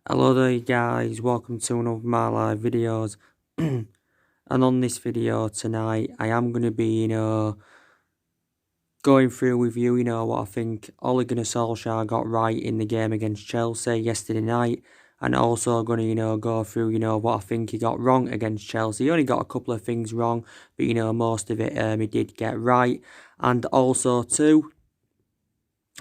Hello there guys, welcome to one of my live videos. And on this video tonight I am going to be, going through with you, what I think Against Solsjaker got right in the game against Chelsea yesterday night. And also going to, go through, what I think he got wrong against Chelsea. He only got a couple of things wrong, but, most of it he did get right. And also too,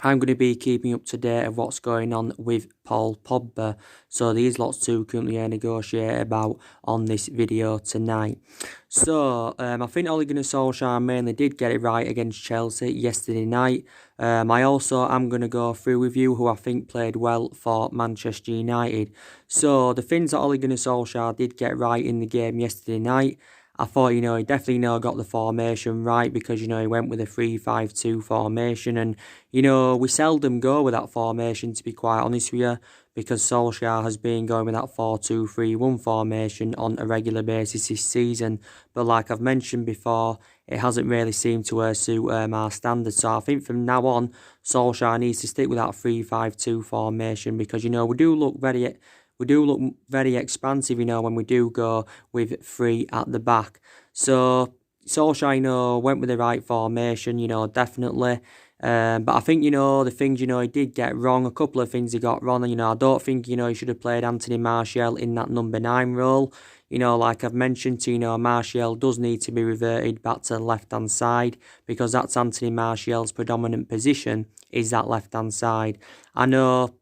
I'm going to be keeping up to date of what's going on with Paul Pogba. So these lots to currently negotiate about on this video tonight. So I think Ole Gunnar Solskjaer mainly did get it right against Chelsea yesterday night. I also am going to go through with you who I think played well for Manchester United. So the things that Ole Gunnar Solskjaer did get right in the game yesterday night, I thought, he definitely got the formation right because, he went with a 3-5-2 formation. And, we seldom go with that formation, to be quite honest with you, because Solskjaer has been going with that 4-2-3-1 formation on a regular basis this season. But like I've mentioned before, it hasn't really seemed to suit our standards. So I think from now on, Solskjaer needs to stick with that 3-5-2 formation because, we do look very expansive, when we do go with three at the back. So Solskjaer, went with the right formation, definitely. But I think, the things, he did get wrong, a couple of things he got wrong. I don't think, he should have played Anthony Martial in that number 9 role. Like I've mentioned to, Martial does need to be reverted back to the left-hand side because that's Anthony Martial's predominant position, is that left-hand side. I know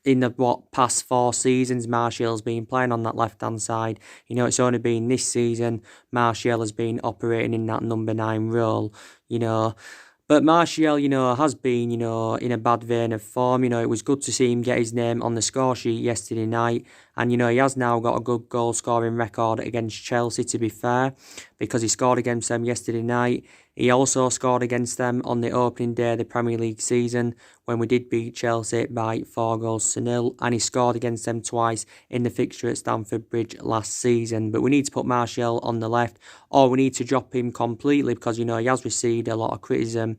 in the past 4 seasons, Martial's been playing on that left-hand side. It's only been this season Martial has been operating in that number 9 role, But Martial, has been, in a bad vein of form. It was good to see him get his name on the score sheet yesterday night. And, he has now got a good goal-scoring record against Chelsea, to be fair, because he scored against them yesterday night. He also scored against them on the opening day of the Premier League season when we did beat Chelsea by 4-0. And he scored against them twice in the fixture at Stamford Bridge last season. But we need to put Martial on the left, or we need to drop him completely because, he has received a lot of criticism.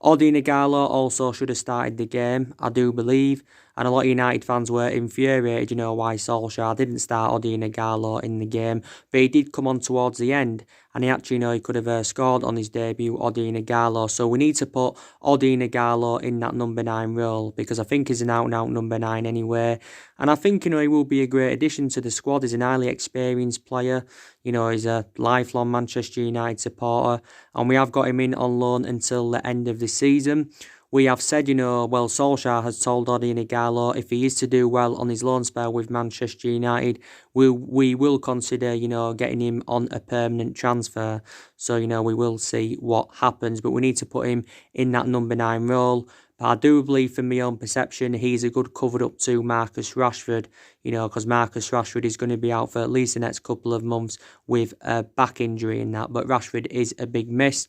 Odion Ighalo also should have started the game, I do believe. And a lot of United fans were infuriated, why Solskjaer didn't start Odion Ighalo in the game. But he did come on towards the end, and he actually, he could have scored on his debut, Odion Ighalo. So we need to put Odion Ighalo in that number 9 role, because I think he's an out-and-out number 9 anyway. And I think, he will be a great addition to the squad. He's an highly experienced player. He's a lifelong Manchester United supporter, and we have got him in on loan until the end of the season. We have said, Solskjaer has told Odion Ighalo if he is to do well on his loan spell with Manchester United, we will consider, getting him on a permanent transfer. So, we will see what happens, but we need to put him in that number 9 role. But I do believe, from my own perception, he's a good cover up to Marcus Rashford, because Marcus Rashford is going to be out for at least the next couple of months with a back injury and that. But Rashford is a big miss.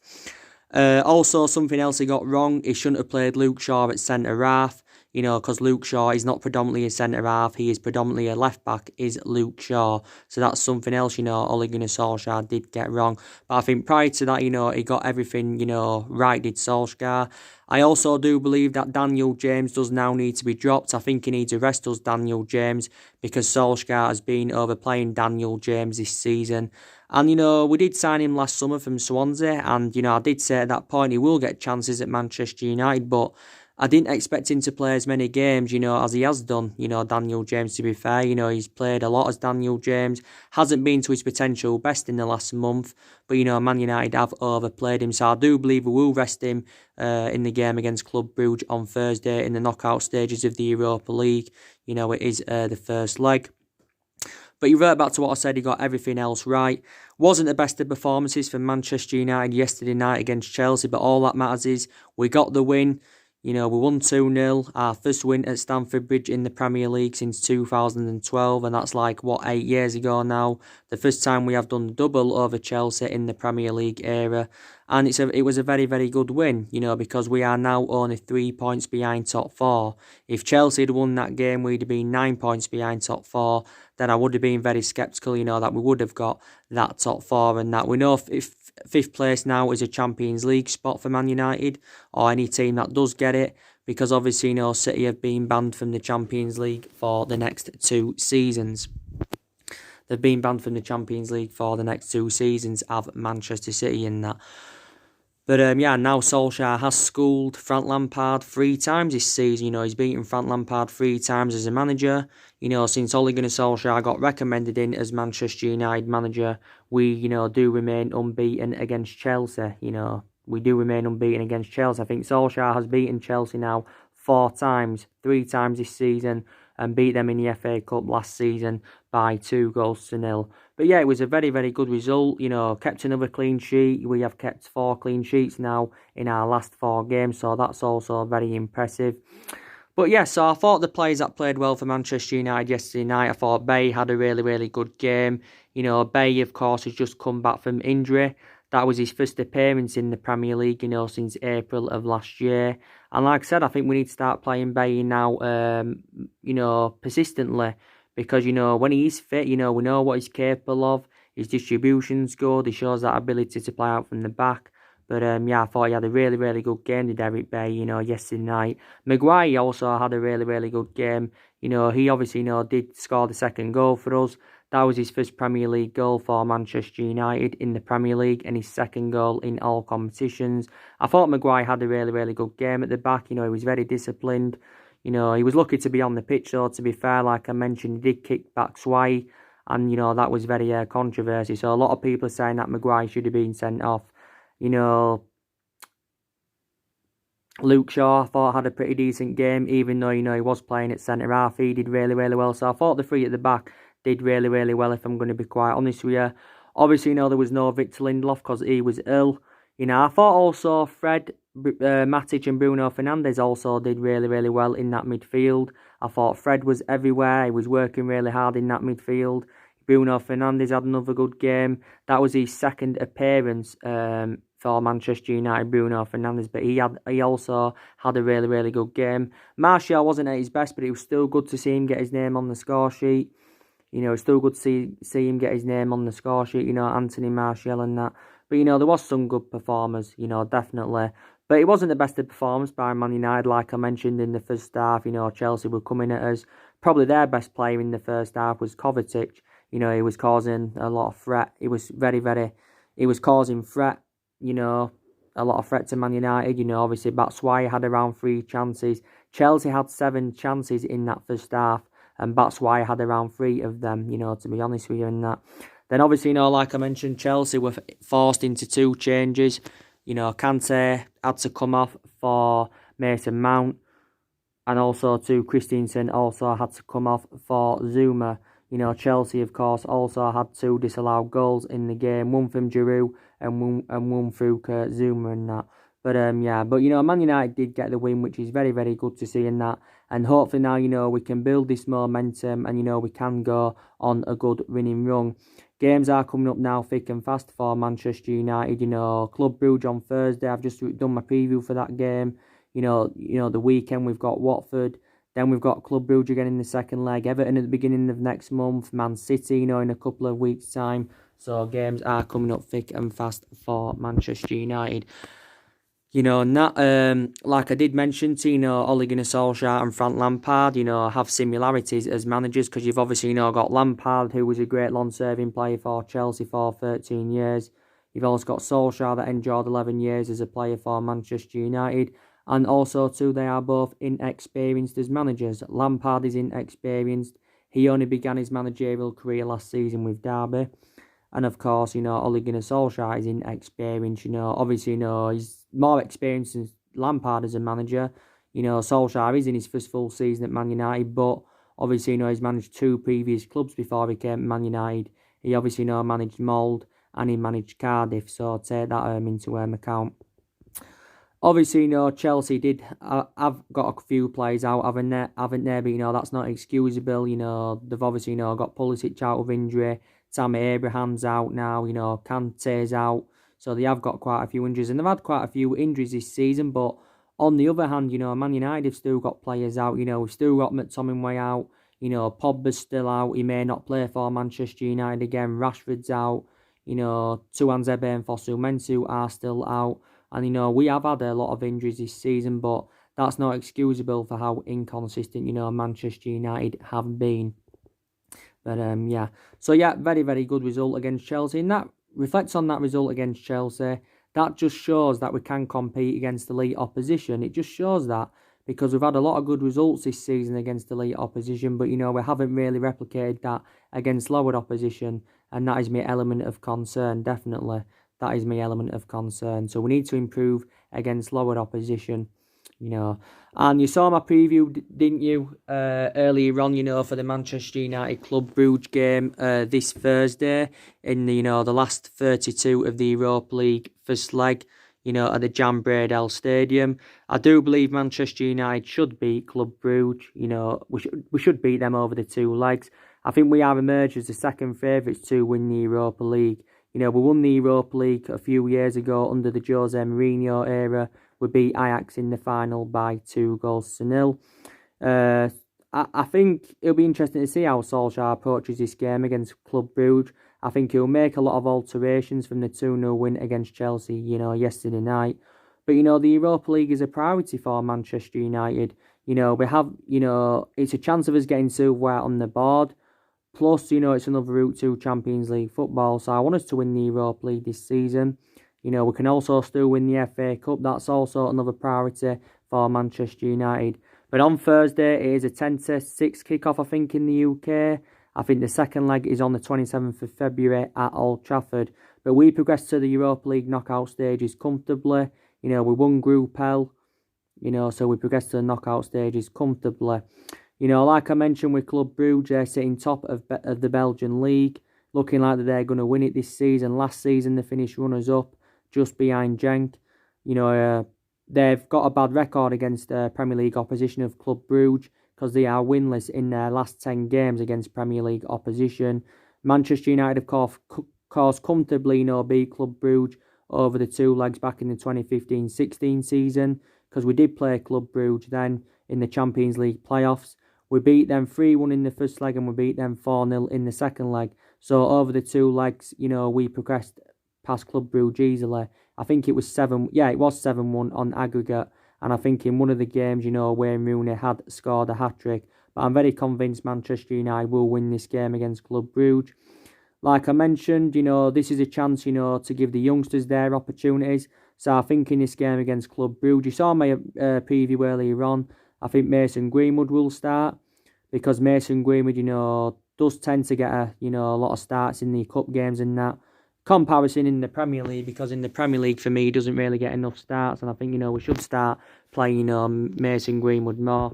Also, something else he got wrong, he shouldn't have played Luke Shaw at centre-half, because Luke Shaw is not predominantly a centre-half, he is predominantly a left-back, is Luke Shaw. So that's something else, Ole Gunnar Solskjaer did get wrong. But I think prior to that, he got everything, right, did Solskjaer. I also do believe that Daniel James does now need to be dropped. I think he needs to rest us, Daniel James, because Solskjaer has been overplaying Daniel James this season. And, we did sign him last summer from Swansea, and, I did say at that point he will get chances at Manchester United, but I didn't expect him to play as many games, as he has done, Daniel James, to be fair. He's played a lot as Daniel James, hasn't been to his potential best in the last month, but, Man United have overplayed him, so I do believe we will rest him in the game against Club Brugge on Thursday in the knockout stages of the Europa League. It is the first leg. But you revert back to what I said, he got everything else right. Wasn't the best of performances for Manchester United yesterday night against Chelsea, but all that matters is we got the win. We won 2-0, our first win at Stamford Bridge in the Premier League since 2012, and that's 8 years ago now. The first time we have done the double over Chelsea in the Premier League era. And it was a very, very good win, because we are now only 3 points behind top 4. If Chelsea had won that game, we'd have been 9 points behind top 4. Then I would have been very sceptical, that we would have got that top 4 and that. We know if 5th place now is a Champions League spot for Man United, or any team that does get it. because obviously, City have been banned from the Champions League for the next 2 seasons. They've been banned from the Champions League for the next 2 seasons of Manchester City and that. But now Solskjaer has schooled Frank Lampard 3 times this season. He's beaten Frank Lampard 3 times as a manager. Since Ole Gunnar Solskjaer got recommended in as Manchester United manager, we, do remain unbeaten against Chelsea. We do remain unbeaten against Chelsea. I think Solskjaer has beaten Chelsea now 4 times, 3 times this season, and beat them in the FA Cup last season by 2-0. But yeah, it was a very, very good result. Kept another clean sheet. We have kept 4 clean sheets now in our last 4 games, so that's also very impressive. But yeah, so I thought the players that played well for Manchester United yesterday night, I thought Bay had a really, really good game. Bay, of course, has just come back from injury. That was his first appearance in the Premier League, since April of last year. And like I said, I think we need to start playing Bay now, persistently. Because, when he's fit, we know what he's capable of. His distribution's good. He shows that ability to play out from the back. But, I thought he had a really, really good game, did Eric Bay, yesterday night. Maguire also had a really, really good game. He obviously, did score the second goal for us. That was his first Premier League goal for Manchester United in the Premier League and his second goal in all competitions. I thought Maguire had a really, really good game at the back. He was very disciplined. He was lucky to be on the pitch, though, to be fair. Like I mentioned, he did kick back Swai, and, that was very controversial. So a lot of people are saying that Maguire should have been sent off. Luke Shaw, I thought, had a pretty decent game, even though, he was playing at centre-half. He did really, really well. So I thought the 3 at the back did really, really well, if I'm going to be quite honest with you. Obviously, there was no Victor Lindelof because he was ill. I thought also Fred, Matic and Bruno Fernandes also did really, really well in that midfield. I thought Fred was everywhere. He was working really hard in that midfield. Bruno Fernandes had another good game. That was his second appearance for Manchester United, Bruno Fernandes, but he also had a really, really good game. Martial wasn't at his best, but it was still good to see him get his name on the score sheet. It's still good to see him get his name on the score sheet, Anthony Martial and that. But, there was some good performers, definitely. But it wasn't the best of performance by Man United, like I mentioned in the first half. Chelsea were coming at us. Probably their best player in the first half was Kovacic. He was causing a lot of threat. He was he was causing threat, a lot of threat to Man United. Obviously Batshuayi had around 3 chances. Chelsea had 7 chances in that first half. And Batshuayi had around 3 of them, to be honest with you, and that. Then obviously, like I mentioned, Chelsea were forced into 2 changes. Kante had to come off for Mason Mount. And also Christensen also had to come off for Zuma. Chelsea, of course, also had 2 disallowed goals in the game. One from Giroud and one through Kurt Zuma and that. But, Man United did get the win, which is very, very good to see in that. And hopefully now, we can build this momentum and, we can go on a good winning run. Games are coming up now thick and fast for Manchester United. Club Brugge on Thursday. I've just done my preview for that game. The weekend we've got Watford. Then we've got Club Brugge again in the second leg. Everton at the beginning of next month. Man City, in a couple of weeks' time. So games are coming up thick and fast for Manchester United. And that, like I did mention to, Ole Gunnar Solskjaer and Frank Lampard, have similarities as managers, because you've obviously, got Lampard, who was a great long-serving player for Chelsea for 13 years. You've also got Solskjaer that endured 11 years as a player for Manchester United. And also, too, they are both inexperienced as managers. Lampard is inexperienced. He only began his managerial career last season with Derby. And of course, Ole Gunnar Solskjaer is inexperienced. Obviously, he's more experienced than Lampard as a manager. Solskjaer is in his first full season at Man United, but obviously, he's managed 2 previous clubs before he came to Man United. He obviously, managed Mould and he managed Cardiff, so take that into account. Obviously, Chelsea did have got a few players out, haven't they? But, that's not excusable. They've obviously, got Pulisic out of injury. Tammy Abraham's out now, Kante's out. So they have got quite a few injuries. And they've had quite a few injuries this season. But on the other hand, Man United have still got players out. We've still got McTominay out. Pogba's still out. He may not play for Manchester United again. Rashford's out. Tuanzebe and Fosu Mensah are still out. And, we have had a lot of injuries this season. But that's not excusable for how inconsistent, Manchester United have been. But yeah. So yeah, very, very good result against Chelsea. And that reflects on that result against Chelsea. That just shows that we can compete against elite opposition. It just shows that because we've had a lot of good results this season against elite opposition, but we haven't really replicated that against lower opposition, and that is my element of concern, definitely. That is my element of concern. So we need to improve against lower opposition. And you saw my preview, didn't you, earlier on, for the Manchester United Club Brugge game this Thursday in the last 32 of the Europa League first leg, at the Jan Bradel Stadium. I do believe Manchester United should beat Club Brugge. We should beat them over the two legs. I think we have emerged as the second favourites to win the Europa League. We won the Europa League a few years ago under the Jose Mourinho era. We beat Ajax in the final by 2-0. I think it'll be interesting to see how Solsjaker approaches this game against Club Brugge. I think he'll make a lot of alterations from the 2-0 win against Chelsea, yesterday night. But, the Europa League is a priority for Manchester United. We have, it's a chance of us getting silverware on the board. Plus, it's another route to Champions League football. So I want us to win the Europa League this season. We can also still win the FA Cup. That's also another priority for Manchester United. But on Thursday, it is a 10-6 kickoff, I think, in the UK. I think the second leg is on the 27th of February at Old Trafford. But we progressed to the Europa League knockout stages comfortably. We won Group L. So we progressed to the knockout stages comfortably. Like I mentioned with Club Brugge, they're sitting top of the Belgian league, looking like they're going to win it this season. Last season, they finished runners-up, just behind Genk. They've got a bad record against Premier League opposition of Club Brugge because they are winless in their last 10 games against Premier League opposition. Manchester United, of course, comfortably beat Club Brugge over the two legs back in the 2015-16 season because we did play Club Brugge then in the Champions League playoffs. We beat them 3-1 in the first leg and we beat them 4-0 in the second leg. So over the two legs, we progressed past Club Brugge easily. I think it was 7-1 on aggregate. And I think in one of the games, Wayne Rooney had scored a hat-trick. But I'm very convinced Manchester United will win this game against Club Brugge. Like I mentioned, this is a chance, to give the youngsters their opportunities. So I think in this game against Club Brugge, you saw my preview earlier on, I think Mason Greenwood will start. Because Mason Greenwood, does tend to get a lot of starts in the cup games and that. Comparison in the Premier League, because in the Premier League for me he doesn't really get enough starts, and I think we should start playing Mason Greenwood more.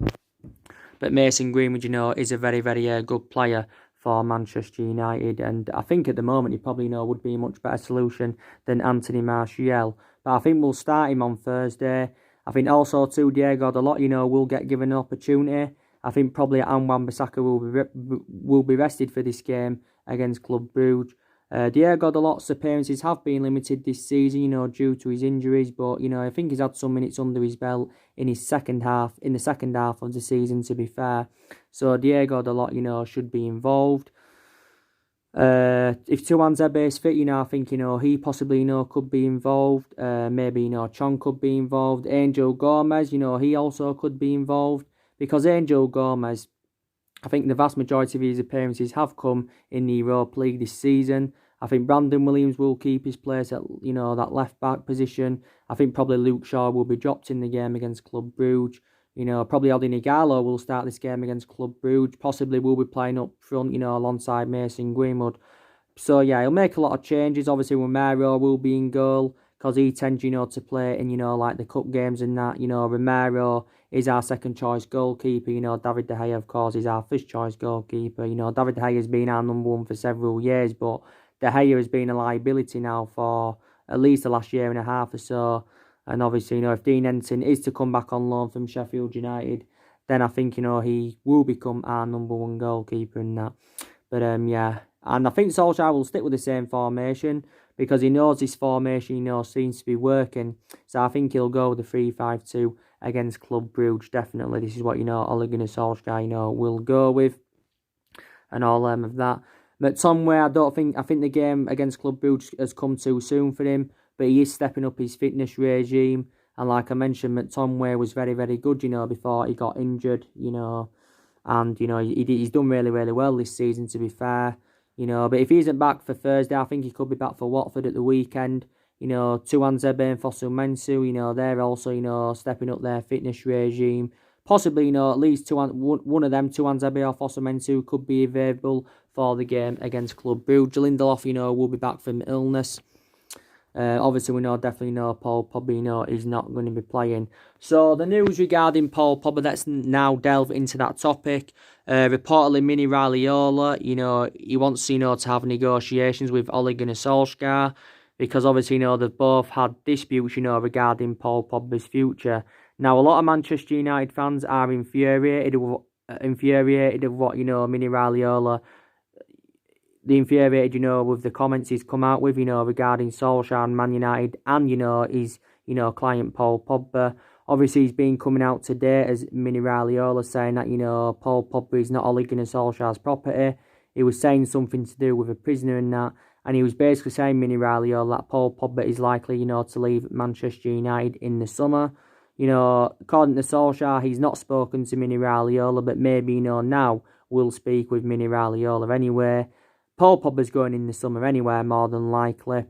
But Mason Greenwood is a very, very good player for Manchester United, and I think at the moment he probably would be a much better solution than Anthony Martial. But I think we'll start him on Thursday. I think also too Diego Dalot will get given an opportunity. I think probably Wan-Bissaka will be rested for this game against Club Brugge. Diego Dalot's appearances have been limited this season, due to his injuries, but I think he's had some minutes under his belt in the second half of the season, to be fair. So Diego Dalot, should be involved. If Tuanzebe is fit, I think he possibly could be involved. Maybe Chong could be involved. Angel Gomez, he also could be involved, because Angel Gomez, I think the vast majority of his appearances have come in the Europa League this season. I think Brandon Williams will keep his place at, that left-back position. I think probably Luke Shaw will be dropped in the game against Club Brugge. Probably Odi Nigalo will start this game against Club Brugge. Possibly will be playing up front, alongside Mason Greenwood. So, yeah, he'll make a lot of changes. Obviously, Romero will be in goal, because he tends, to play in, like the cup games and that. Romero is our second choice goalkeeper. David De Gea, of course, is our first choice goalkeeper. David De Gea has been our number one for several years, but De Gea has been a liability now for at least the last year and a half or so. And obviously, if Dean Henderson is to come back on loan from Sheffield United, then I think, he will become our number one goalkeeper in that. But, yeah. And I think Solskjaer will stick with the same formation, because he knows this formation, seems to be working. So I think he'll go with the 3-5-2 against Club Brugge, definitely. This is what, Ole Gunnar Solskjaer, will go with. And all of that. But Tom Way, I think the game against Club Brugge has come too soon for him. But he is stepping up his fitness regime. And like I mentioned, McTominay was very, very good, before he got injured, and, he's done really, really well this season, to be fair. But if he isn't back for Thursday, I think he could be back for Watford at the weekend. Tuanzebe and Fosu-Mensah, they're also, stepping up their fitness regime. Possibly, at least one of them, Tuanzebe or Fosu-Mensah, could be available for the game against Club Brugge. Lindelof, will be back from illness. Obviously, we definitely know Paul Pogba, is not going to be playing. So, the news regarding Paul Pogba, let's now delve into that topic. Reportedly, Mini Raiola, he wants, to have negotiations with Ole Gunnar Solsjaker, because obviously, they've both had disputes, regarding Paul Pogba's future. Now, a lot of Manchester United fans are infuriated of what, Mini Raiola, infuriated, with the comments he's come out with, regarding Solskjaer and Man United and, his, client Paul Pogba. Obviously, he's been coming out today as Mini Raiola saying that, Paul Pogba is not Ole Gunnar Solskjaer's property. He was saying something to do with a prisoner and that. And he was basically saying, Mini Raiola, that Paul Pogba is likely, to leave Manchester United in the summer. According to Solskjaer, he's not spoken to Mini Raiola, but maybe, now we'll speak with Mini Raiola anyway. Paul Pogba's going in the summer anywhere, more than likely.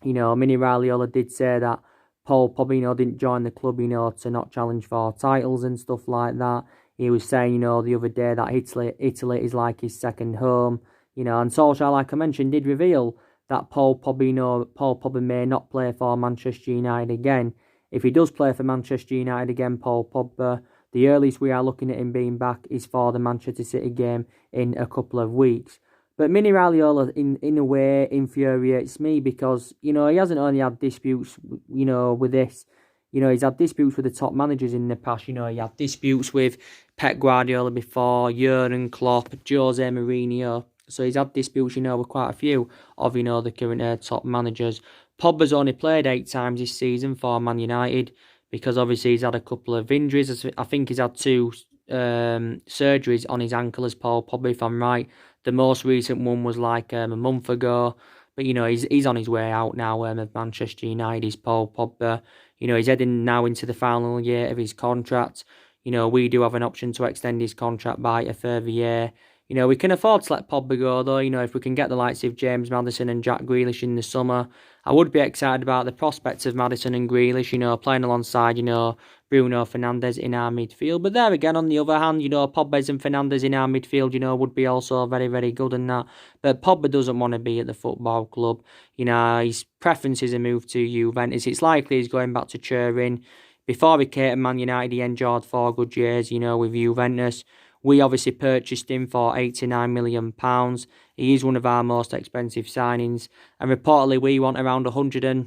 Mini Raiola did say that Paul Pogba, didn't join the club, to not challenge for titles and stuff like that. He was saying, the other day that Italy is like his second home. And Solskjaer, like I mentioned, did reveal that Paul Pogba may not play for Manchester United again. If he does play for Manchester United again, Paul Pogba, the earliest we are looking at him being back is for the Manchester City game in a couple of weeks. But Mini Raiola, in a way, infuriates me because, he hasn't only had disputes, with this. He's had disputes with the top managers in the past. He had disputes with Pep Guardiola before, Jurgen Klopp, Jose Mourinho. So he's had disputes, with quite a few of, the current top managers. Pogba's only played 8 times this season for Man United because obviously he's had a couple of injuries. I think he's had 2 surgeries on his ankle as Paul Pogba, if I'm right. The most recent one was like a month ago. But, he's on his way out now of Manchester United. He's Paul Pogba. He's heading now into the final year of his contract. We do have an option to extend his contract by a further year. We can afford to let Pogba go, though. If we can get the likes of James Maddison and Jack Grealish in the summer, I would be excited about the prospects of Maddison and Grealish, playing alongside, Bruno Fernandes in our midfield. But there again, on the other hand, Pogba and Fernandes in our midfield, would be also very, very good in that. But Pogba doesn't want to be at the football club. His preference is a move to Juventus. It's likely he's going back to Turin. Before he came to Man United, he enjoyed 4 good years, with Juventus. We obviously purchased him for £89 million. He is one of our most expensive signings. And reportedly, we want around £130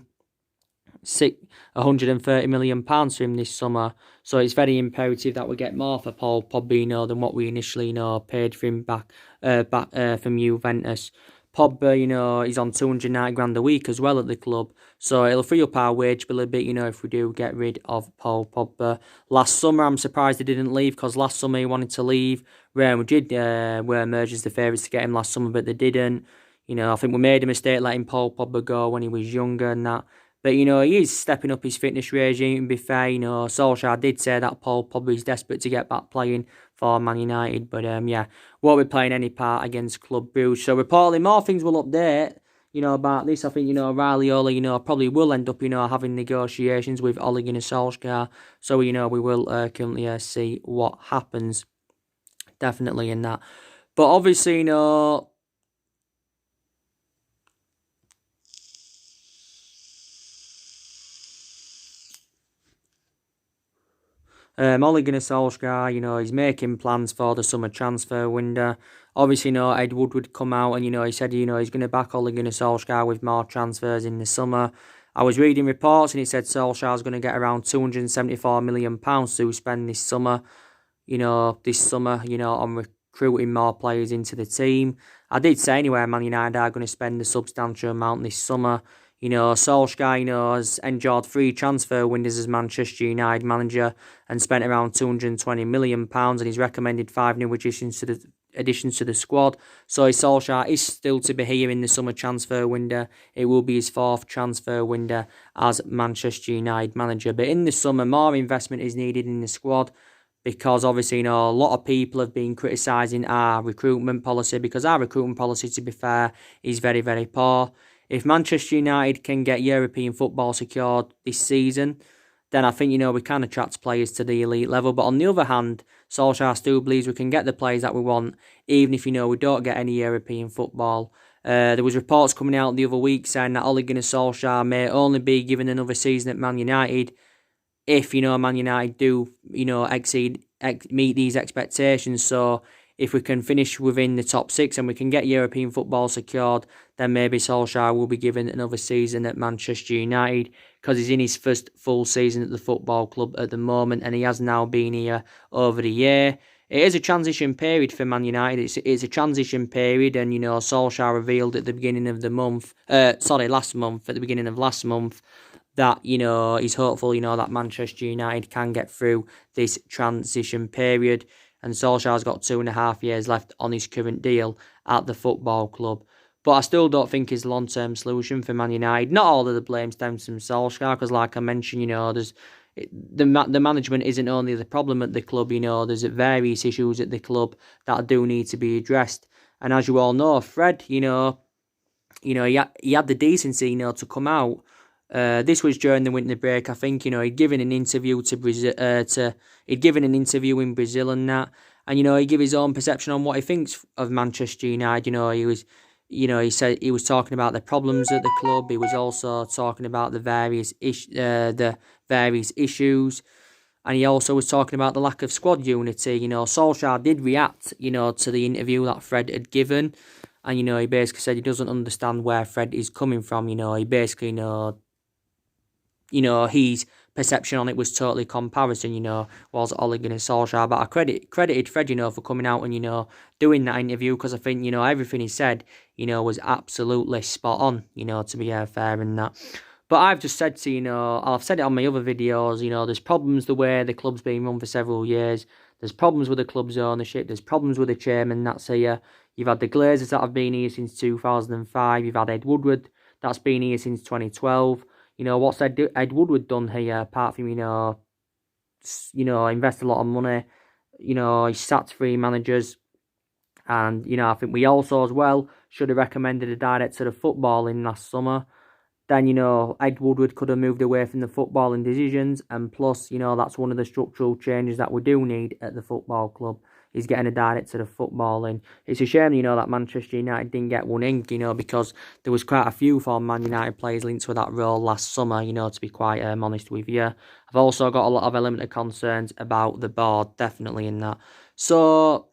million for him this summer. So it's very imperative that we get more for Paul Pogba than what we initially paid for him back from Juventus. Pogba, he's on 290 grand a week as well at the club. So it'll free up our wage bill a bit, if we do get rid of Paul Pogba. Last summer, I'm surprised he didn't leave because last summer he wanted to leave. Real Madrid were emerged as the favourites to get him last summer, but they didn't. I think we made a mistake letting Paul Pogba go when he was younger and that. But, he is stepping up his fitness regime, to be fair. Solskjaer did say that Paul Pogba is desperate to get back playing for Man United. But, won't be playing any part against Club Brugge. So, reportedly, more things will update, about this. I think, Raiola, probably will end up, having negotiations with Ole Gunnar Solskjaer. So, we will currently see what happens. Definitely in that. But, obviously, Ole Gunnar Solskjaer, he's making plans for the summer transfer window. Obviously, Ed Woodward come out and, he said, he's going to back Ole Gunnar Solskjaer with more transfers in the summer. I was reading reports and he said Solskjaer's going to get around £274 million to spend this summer, on recruiting more players into the team. I did say anyway, Man United are going to spend a substantial amount this summer. Solskjaer, has enjoyed 3 transfer windows as Manchester United manager and spent around £220 million, and he's recommended 5 new additions to the additions to the squad. So Solskjaer is still to be here in the summer transfer window. It will be his 4th transfer window as Manchester United manager. But in the summer, more investment is needed in the squad, because obviously, a lot of people have been criticising our recruitment policy, because our recruitment policy, to be fair, is very, very poor. If Manchester United can get European football secured this season, then I think, we can attract players to the elite level. But on the other hand, Solskjaer still believes we can get the players that we want, even if, we don't get any European football. There was reports coming out the other week saying that Ole Gunnar Solskjaer may only be given another season at Man United if, Man United do, meet these expectations. So if we can finish within the top 6 and we can get European football secured, then maybe Solskjaer will be given another season at Manchester United, because he's in his first full season at the football club at the moment, and he has now been here over the year. It is a transition period for Man United. It's a transition period, and, Solskjaer revealed at the beginning of the month, at the beginning of last month, that, he's hopeful, that Manchester United can get through this transition period. And Solskjaer's got 2.5 years left on his current deal at the football club. But I still don't think he's a long-term solution for Man United. Not all of the blame stems from Solskjaer, because like I mentioned, the management isn't only the problem at the club. There's various issues at the club that do need to be addressed. And as you all know, Fred, he had the decency, to come out. This was during the winter break. I think, he'd given an interview to Brazil. He'd given an interview in Brazil and that, and he gave his own perception on what he thinks of Manchester United. He was, he said he was talking about the problems at the club. He was also talking about the various issues, and he also was talking about the lack of squad unity. Solskjaer did react, to the interview that Fred had given, and he basically said he doesn't understand where Fred is coming from. He basically his perception on it was totally comparison, was Ole Gunnar Solskjaer. But I credited Fred, for coming out and, doing that interview, because I think, everything he said, was absolutely spot on, to be fair in that. But I've just said to, I've said it on my other videos, there's problems the way the club's been run for several years. There's problems with the club's ownership. There's problems with the chairman that's here. You've had the Glazers that have been here since 2005. You've had Ed Woodward that's been here since 2012. What's Ed Woodward done here, apart from, invest a lot of money. He sacked 3 managers. And, I think we also, as well, should have recommended a director of football in last summer. Then, Ed Woodward could have moved away from the footballing decisions. And plus, that's one of the structural changes that we do need at the football club, is getting a director of footballing. It's a shame, that Manchester United didn't get one in, because there was quite a few former Man United players linked with that role last summer, to be quite honest with you. I've also got a lot of element of concerns about the board, definitely in that. So,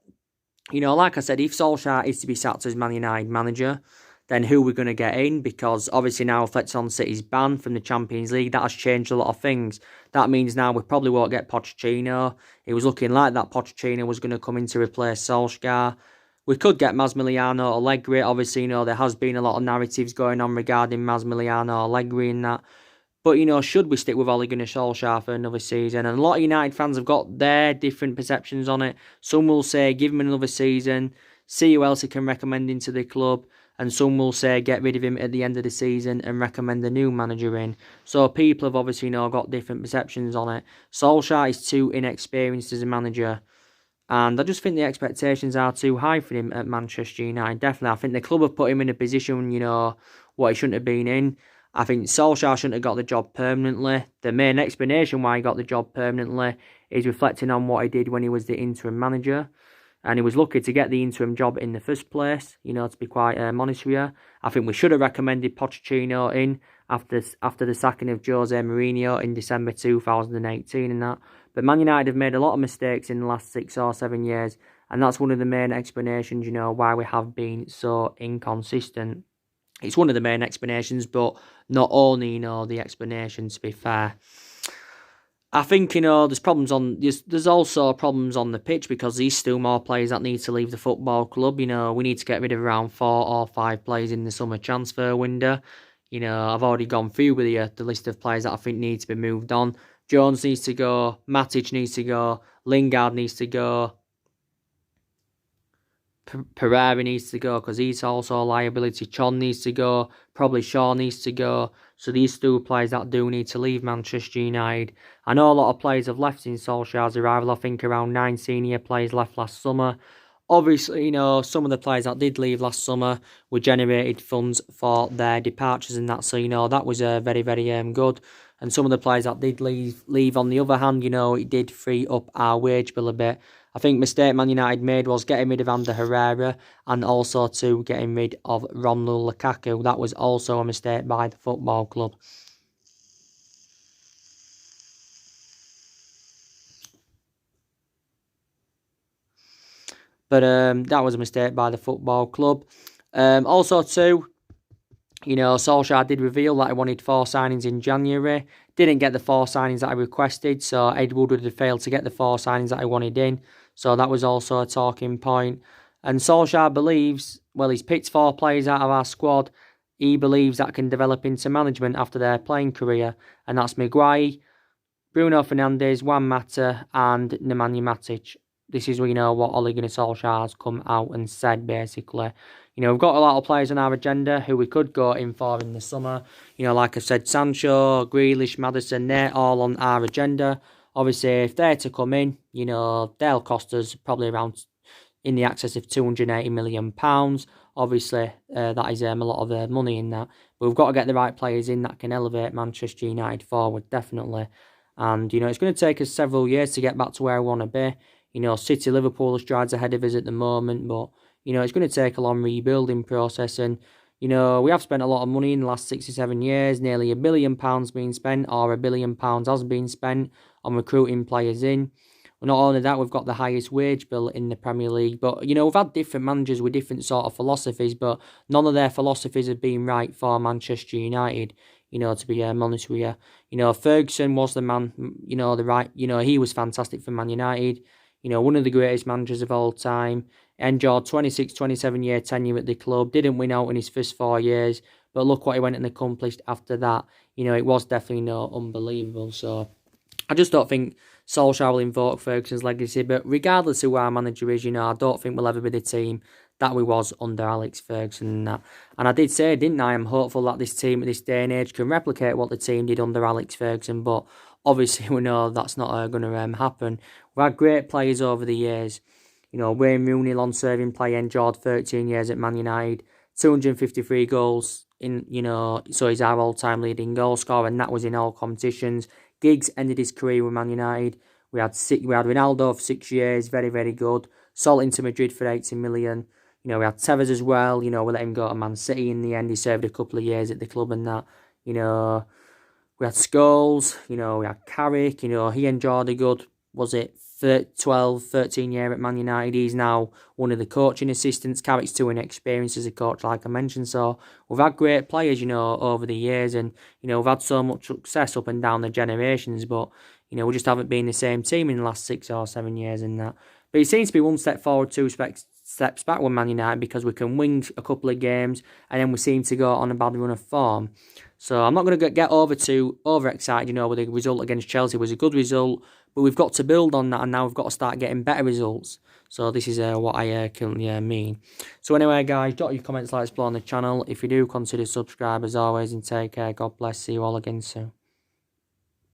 like I said, if Solskjaer is to be sacked as Man United manager, then who we're going to get in? Because obviously now Fletson City's banned from the Champions League. That has changed a lot of things. That means now we probably won't get Pochettino. It was looking like that Pochettino was going to come in to replace Solskjaer. We could get Massimiliano Allegri. Obviously, there has been a lot of narratives going on regarding Massimiliano Allegri and that. But, should we stick with Ole Gunnar Solskjaer for another season? And a lot of United fans have got their different perceptions on it. Some will say give him another season, see who else he can recommend into the club. And some will say get rid of him at the end of the season and recommend a new manager in. So people have obviously got different perceptions on it. Solskjaer is too inexperienced as a manager. And I just think the expectations are too high for him at Manchester United. Definitely. I think the club have put him in a position, what he shouldn't have been in. I think Solskjaer shouldn't have got the job permanently. The main explanation why he got the job permanently is reflecting on what he did when he was the interim manager. And he was lucky to get the interim job in the first place, to be quite honest with you. I think we should have recommended Pochettino in after the sacking of Jose Mourinho in December 2018 and that. But Man United have made a lot of mistakes in the last 6 or 7 years. And that's one of the main explanations, why we have been so inconsistent. It's one of the main explanations, but not only, the explanation, to be fair. I think, there's also problems on the pitch, because there's still more players that need to leave the football club. We need to get rid of around 4 or 5 players in the summer transfer window. I've already gone through with you the list of players that I think need to be moved on. Jones needs to go, Matic needs to go, Lingard needs to go. Pereira needs to go because he's also a liability. Chon needs to go. Probably Shaw needs to go. So these two players that do need to leave Manchester United. I know a lot of players have left in Solskjaer's arrival. I think around 9 senior players left last summer. Obviously, you know, some of the players that did leave last summer were generated funds for their departures and that. So, you know, that was very, very good. And some of the players that did leave on the other hand, you know, it did free up our wage bill a bit. I think mistake Man United made was getting rid of Ander Herrera and also to getting rid of Romelu Lukaku. That was also a mistake by the football club. But that was a mistake by the football club. Also too, you know, Solskjaer did reveal that he wanted 4 signings in January. Didn't get the 4 signings that I requested, so Ed Woodward had failed to get the 4 signings that I wanted in. So that was also a talking point. And Solskjaer believes, well, he's picked 4 players out of our squad. He believes that can develop into management after their playing career. And that's Maguire, Bruno Fernandes, Juan Mata, and Nemanja Matic. This is, you know, what Ole Gunnar Solskjaer has come out and said, basically. You know, we've got a lot of players on our agenda who we could go in for in the summer. You know, like I said, Sancho, Grealish, Maddison, they're all on our agenda. Obviously, if they're to come in, you know, they'll cost us probably around in the excess of £280 million. Obviously, that is a lot of money in that. But we've got to get the right players in that can elevate Manchester United forward, definitely. And, you know, it's going to take us several years to get back to where we want to be. You know, City, Liverpool are strides ahead of us at the moment, but, you know, it's going to take a long rebuilding process. And, you know, we have spent a lot of money in the last 6 or 7 years, nearly £1 billion being spent, or £1 billion has been spent on recruiting players in. Well, not only that, we've got the highest wage bill in the Premier League. But, you know, we've had different managers with different sort of philosophies, but none of their philosophies have been right for Manchester United. You know, to be honest with you. You know, Ferguson was the man, you know, he was fantastic for Man United. You know, one of the greatest managers of all time. Enjoyed 26, 27-year tenure at the club. Didn't win out in his first 4 years. But look what he went and accomplished after that. You know, it was definitely unbelievable. So, I just don't think Solskjaer will invoke Ferguson's legacy. But regardless of who our manager is, you know, I don't think we'll ever be the team that we was under Alex Ferguson and that. And I did say, didn't I, I'm hopeful that this team at this day and age can replicate what the team did under Alex Ferguson. But obviously we know that's not going to happen. We've had great players over the years. You know, Wayne Rooney, long-serving player, enjoyed 13 years at Man United. 253 goals, so he's our all-time leading goal scorer, and that was in all competitions. Giggs ended his career with Man United. We had Ronaldo for 6 years, very, very good. Sold into Madrid for 80 million. You know, we had Tevez as well. You know, we let him go to Man City in the end. He served a couple of years at the club and that. You know, we had Scholes. You know, we had Carrick. You know, he enjoyed a good, 13 year at Man United. He's now one of the coaching assistants. Carrick's too inexperienced as a coach, like I mentioned. So we've had great players, you know, over the years, and you know we've had so much success up and down the generations. But you know we just haven't been the same team in the last 6 or 7 years and that. But it seems to be one step forward, 2 steps back with Man United because we can win a couple of games and then we seem to go on a bad run of form. So I'm not going to get overexcited, you know, with the result against Chelsea. It was a good result, but we've got to build on that and now we've got to start getting better results. So this is what I currently mean. So anyway, guys, drop your comments, like, explore on the channel. If you do, consider subscribe as always and take care. God bless. See you all again soon.